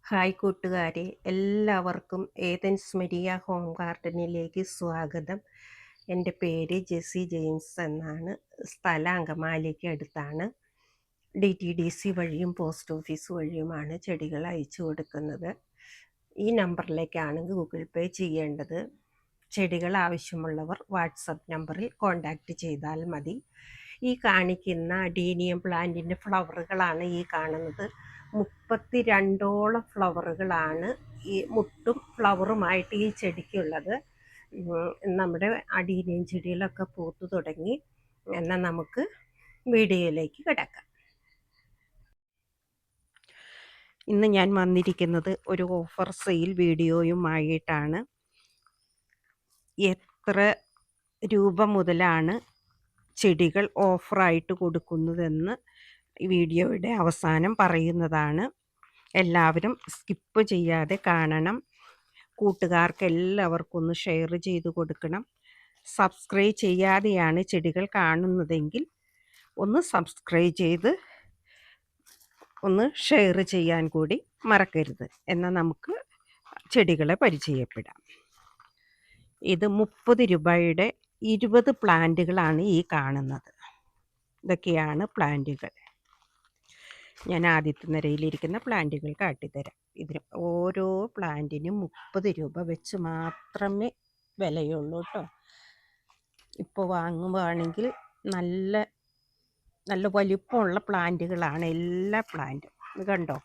Hi കൂട്ടുകാരെ, എല്ലാവർക്കും Athens Maria home ഗാർഡനിലേക്ക് സ്വാഗതം. എൻ്റെ പേര് ജെസ്സി ജെയിംസ് എന്നാണ്. സ്ഥലം അങ്കമാലിക്ക് അടുത്താണ്. DTDC വഴിയും പോസ്റ്റ് ഓഫീസ് വഴിയുമാണ് ചെടികൾ അയച്ചു കൊടുക്കുന്നത്. ഈ നമ്പറിലേക്കാണ് ഗൂഗിൾ പേ ചെയ്യേണ്ടത്. ചെടികൾ ആവശ്യമുള്ളവർ വാട്സപ്പ് നമ്പറിൽ കോൺടാക്റ്റ് ചെയ്താൽ മതി. ഈ കാണിക്കുന്ന അഡീനിയം പ്ലാന്റിൻ്റെ ഫ്ലവറുകളാണ് ഈ കാണുന്നത്. 32ഓളം ഫ്ലവറുകളാണ് ഈ മുട്ടും ഫ്ലവറുമായിട്ട് ഈ ചെടിക്കുള്ളത്. നമ്മുടെ അഡീനിയം ചെടികളൊക്കെ പൂത്തു തുടങ്ങി. എന്നാൽ നമുക്ക് വീഡിയോയിലേക്ക് കിടക്കാം. ഇന്ന് ഞാൻ വന്നിരിക്കുന്നത് ഒരു ഓഫർ സെയിൽ വീഡിയോയുമായിട്ടാണ്. എത്ര രൂപ മുതലാണ് ചെടികൾ ഓഫറായിട്ട് കൊടുക്കുന്നതെന്ന് വീഡിയോയുടെ അവസാനം പറയുന്നതാണ്. എല്ലാവരും സ്കിപ്പ് ചെയ്യാതെ കാണണം. കൂട്ടുകാർക്ക് എല്ലാവർക്കും ഒന്ന് ഷെയർ ചെയ്ത് കൊടുക്കണം. സബ്സ്ക്രൈബ് ചെയ്യാതെയാണ് ചെടികൾ കാണുന്നതെങ്കിൽ ഒന്ന് സബ്സ്ക്രൈബ് ചെയ്ത് ഒന്ന് ഷെയർ ചെയ്യാൻ കൂടി മറക്കരുത്. എന്നാൽ നമുക്ക് ചെടികളെ പരിചയപ്പെടാം. ഇത് 30 രൂപയുടെ 20 പ്ലാന്റുകളാണ് ഈ കാണുന്നത്. ഇതൊക്കെയാണ് പ്ലാന്റുകൾ. ഞാൻ ആദ്യത്തെ നിരയിലിരിക്കുന്ന പ്ലാന്റുകൾ കാട്ടിത്തരാം. ഇതിന് ഓരോ പ്ലാന്റിനും 30 രൂപ വെച്ച് മാത്രമേ വിലയുള്ളൂ കേട്ടോ. ഇപ്പോൾ വാങ്ങുകയാണെങ്കിൽ നല്ല നല്ല വലിപ്പമുള്ള പ്ലാന്റുകളാണ് എല്ലാ പ്ലാന്റും. ഇത് കണ്ടോ,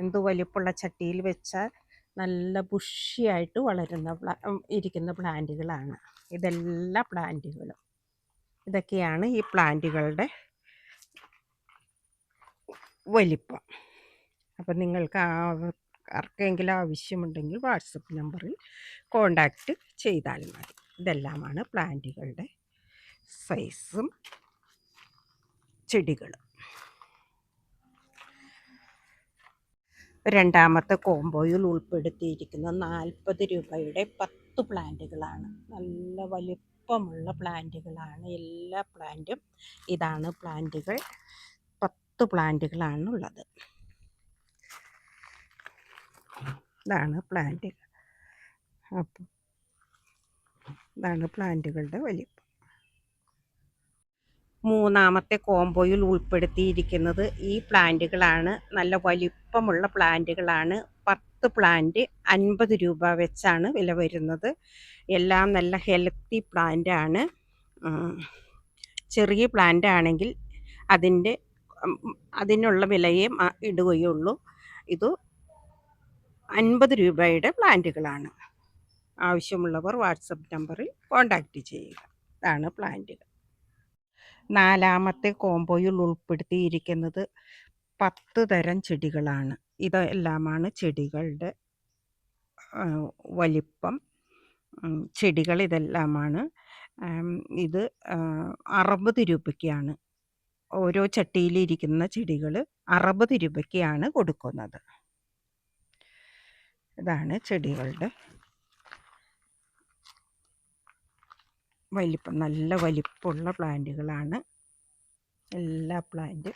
എന്ത് വലിപ്പമുള്ള ചട്ടിയിൽ വെച്ചാൽ നല്ല ബുഷിയായിട്ട് വളരുന്ന ഇരിക്കുന്ന പ്ലാന്റുകളാണ് ഇതെല്ലാ പ്ലാന്റുകളും. ഇതൊക്കെയാണ് ഈ പ്ലാന്റുകളുടെ വലിപ്പം. അപ്പം നിങ്ങൾക്ക് ആർക്കെങ്കിലും ആവശ്യമുണ്ടെങ്കിൽ വാട്സപ്പ് നമ്പറിൽ കോണ്ടാക്റ്റ് ചെയ്താൽ മതി. ഇതെല്ലാമാണ് പ്ലാന്റുകളുടെ സൈസും ചെടികളും. രണ്ടാമത്തെ കോംബോയിൽ ഉൾപ്പെടുത്തിയിരിക്കുന്ന 40 രൂപയുടെ 10 പ്ലാന്റുകളാണ്. നല്ല വലിപ്പമുള്ള പ്ലാന്റുകളാണ് എല്ലാ പ്ലാന്റും. ഇതാണ് പ്ലാന്റുകൾ. 10 പ്ലാന്റുകളാണ് ഉള്ളത്. ഇതാണ് പ്ലാന്റുകൾ. അപ്പം ഇതാണ് പ്ലാന്റുകളുടെ വലിപ്പം. മൂന്നാമത്തെ കോംബോയിൽ ഉൾപ്പെടുത്തിയിരിക്കുന്നത് ഈ പ്ലാന്റുകളാണ്. നല്ല വലിപ്പമുള്ള പ്ലാന്റുകളാണ്. 10 പ്ലാന്റ് 50 രൂപ വെച്ചാണ് വില വരുന്നത്. എല്ലാം നല്ല ഹെൽത്തി പ്ലാന്റാണ്. ചെറിയ പ്ലാന്റ് ആണെങ്കിൽ അതിനുള്ള വിലയെ ഇടുകയുള്ളൂ. ഇത് 50 രൂപയുടെ പ്ലാന്റുകളാണ്. ആവശ്യമുള്ളവർ വാട്സപ്പ് നമ്പറിൽ കോൺടാക്റ്റ് ചെയ്യുക. ഇതാണ് പ്ലാന്റുകൾ. നാലാമത്തെ കോംബോയിൽ ഉൾപ്പെടുത്തിയിരിക്കുന്നത് 10 തരം ചെടികളാണ്. ഇതെല്ലാമാണ് ചെടികളുടെ വലിപ്പം. ചെടികൾ ഇതെല്ലാമാണ്. ഇത് 60 രൂപയ്ക്കാണ്. ഓരോ ചട്ടിയിലിരിക്കുന്ന ചെടികൾ 60 രൂപയ്ക്കാണ് കൊടുക്കുന്നത്. ഇതാണ് ചെടികളുടെ വലിപ്പം. നല്ല വലിപ്പമുള്ള പ്ലാന്റുകളാണ് എല്ലാ പ്ലാന്റ്.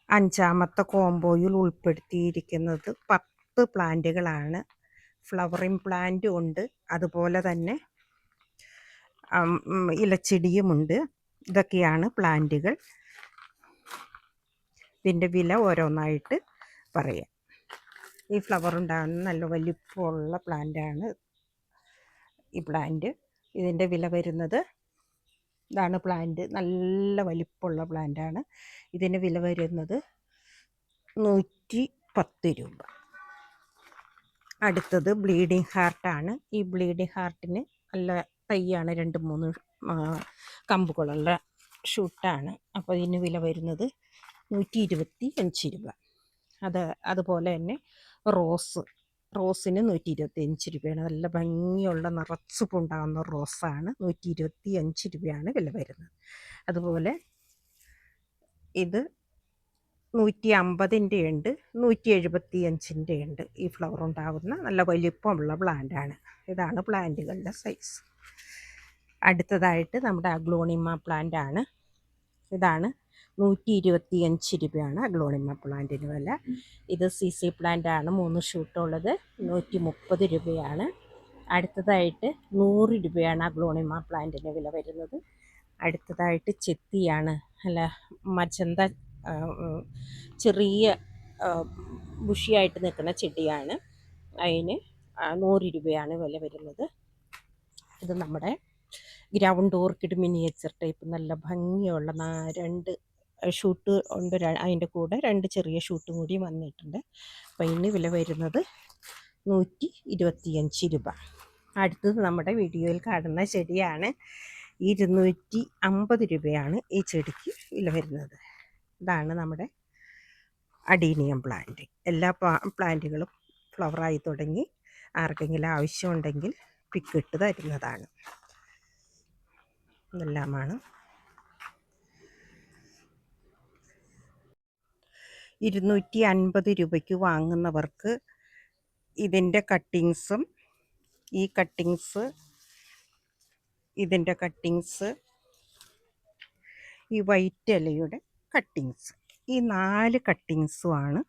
അഞ്ചാമത്തെ കോംബോയിൽ ഉൾപ്പെടുത്തിയിരിക്കുന്നത് 10 പ്ലാന്റുകളാണ്. ഫ്ലവറിങ് പ്ലാന്റും ഉണ്ട്, അതുപോലെ തന്നെ ഇലച്ചെടിയുമുണ്ട്. ഇതൊക്കെയാണ് പ്ലാന്റുകൾ. ഇതിൻ്റെ വില ഓരോന്നായിട്ട് പറയാം. ഈ ഫ്ലവർ ഉണ്ടാകുന്ന നല്ല വലിപ്പമുള്ള പ്ലാന്റാണ് ഈ പ്ലാന്റ്. ഇതിൻ്റെ വില വരുന്നത്, ഇതാണ് പ്ലാന്റ്, നല്ല വലിപ്പമുള്ള പ്ലാന്റാണ്. ഇതിന് വില വരുന്നത് 110 രൂപ. അടുത്തത് ബ്ലീഡിങ് ഹാർട്ടാണ്. ഈ ബ്ലീഡിങ് ഹാർട്ടിന് നല്ല തൈയാണ്, 2-3 കമ്പുകളുള്ള ഷൂട്ടാണ്. അപ്പോൾ ഇതിന് വില വരുന്നത് 125 രൂപ. അതുപോലെ തന്നെ റോസിന് 125 രൂപയാണ്. നല്ല ഭംഗിയുള്ള നിറച്ച് പൂണ്ടാകുന്ന റോസാണ്. 125 രൂപയാണ് വില വരുന്നത്. അതുപോലെ ഇത് 150ൻ്റെ ഉണ്ട്, 175ൻ്റെ ഉണ്ട്. ഈ ഫ്ലവർ ഉണ്ടാകുന്ന നല്ല വലിപ്പമുള്ള പ്ലാന്റാണ്. ഇതാണ് പ്ലാന്റുകളുടെ സൈസ്. അടുത്തതായിട്ട് നമ്മുടെ അഗ്ലോണിമ പ്ലാന്റ് ആണ്. ഇതാണ് 125 രൂപയാണ് അഗ്ലോണിമ പ്ലാന്റിന് വില. ഇത് CC പ്ലാന്റ് ആണ്, 3 ഷൂട്ടുള്ളത്, 130 രൂപയാണ്. അടുത്തതായിട്ട് 100 രൂപയാണ് അഗ്ലോണിമ പ്ലാന്റിന് വില വരുന്നത്. അടുത്തതായിട്ട് ചെത്തിയാണ്, അല്ല മജന്ത, ചെറിയ ബുഷിയായിട്ട് നിൽക്കുന്ന ചെടിയാണ്. അതിന് 100 രൂപയാണ് വില വരുന്നത്. ഇത് നമ്മുടെ ഗ്രൗണ്ട് ഓർക്കിഡ് മിനിയേച്ചർ ടൈപ്പ്, നല്ല ഭംഗിയുള്ള 2 ഷൂട്ട് ഉണ്ട്. അതിൻ്റെ കൂടെ 2 ചെറിയ ഷൂട്ടും കൂടി വന്നിട്ടുണ്ട്. അപ്പോൾ ഇതിന് വില വരുന്നത് 125 രൂപ. അടുത്തത് നമ്മുടെ വീഡിയോയിൽ കാണുന്ന ചെടിയാണ്. 250 രൂപയാണ് ഈ ചെടിക്ക് വില വരുന്നത്. ഇതാണ് നമ്മുടെ അഡീനിയം പ്ലാന്റ്. എല്ലാ പ്ലാന്റുകളും ഫ്ലവറായി തുടങ്ങി. ആർക്കെങ്കിലും ആവശ്യമുണ്ടെങ്കിൽ പിക്കിട്ട് തരുന്നതാണ്. ഇതെല്ലാമാണ്. 250 രൂപയ്ക്ക് വാങ്ങുന്നവർക്ക് ഇതിൻ്റെ കട്ടിങ്സും ഇതിൻ്റെ കട്ടിങ്സ്, ഈ വൈറ്റ് ഇലയുടെ കട്ടിങ്സ്, ഈ 4 കട്ടിങ്സുമാണ്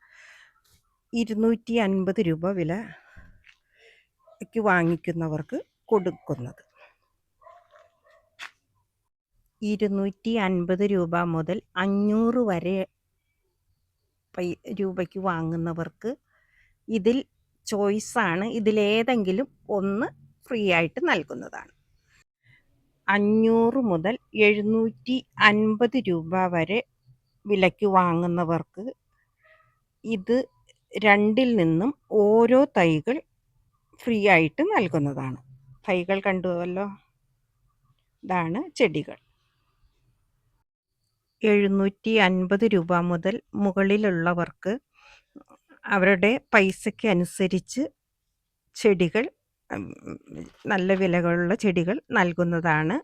250 രൂപ വിലയ്ക്ക് വാങ്ങിക്കുന്നവർക്ക് കൊടുക്കുന്നത്. 250 രൂപ മുതൽ 500 വരെ രൂപയ്ക്ക് വാങ്ങുന്നവർക്ക് ഇതിൽ ചോയ്സാണ്. ഇതിലേതെങ്കിലും ഒന്ന് ഫ്രീ ആയിട്ട് നൽകുന്നതാണ്. 500 മുതൽ 750 രൂപ വരെ വിലയ്ക്ക് വാങ്ങുന്നവർക്ക് ഇത് രണ്ടിൽ നിന്നും ഓരോ തൈകൾ ഫ്രീ ആയിട്ട് നൽകുന്നതാണ്. തൈകൾ കണ്ടുവല്ലോ, ഇതാണ് ചെടികൾ. 750 രൂപ മുതൽ മുകളിലുള്ളവർക്ക് അവരുടെ പൈസയ്ക്ക് അനുസരിച്ച് ചെടികൾ, നല്ല വിലകളുള്ള ചെടികൾ നൽകുന്നതാണ്.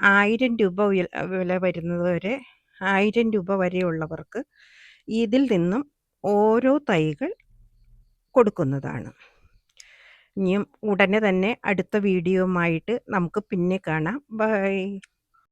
1000 രൂപ വില വരുന്നതുവരെ, 1000 രൂപ വരെയുള്ളവർക്ക് ഇതിൽ നിന്നും ഓരോ തൈകൾ കൊടുക്കുന്നതാണ്. ഇനിയും ഉടനെ തന്നെ അടുത്ത വീഡിയോയുമായിട്ട് നമുക്ക് പിന്നെ കാണാം. ബൈ.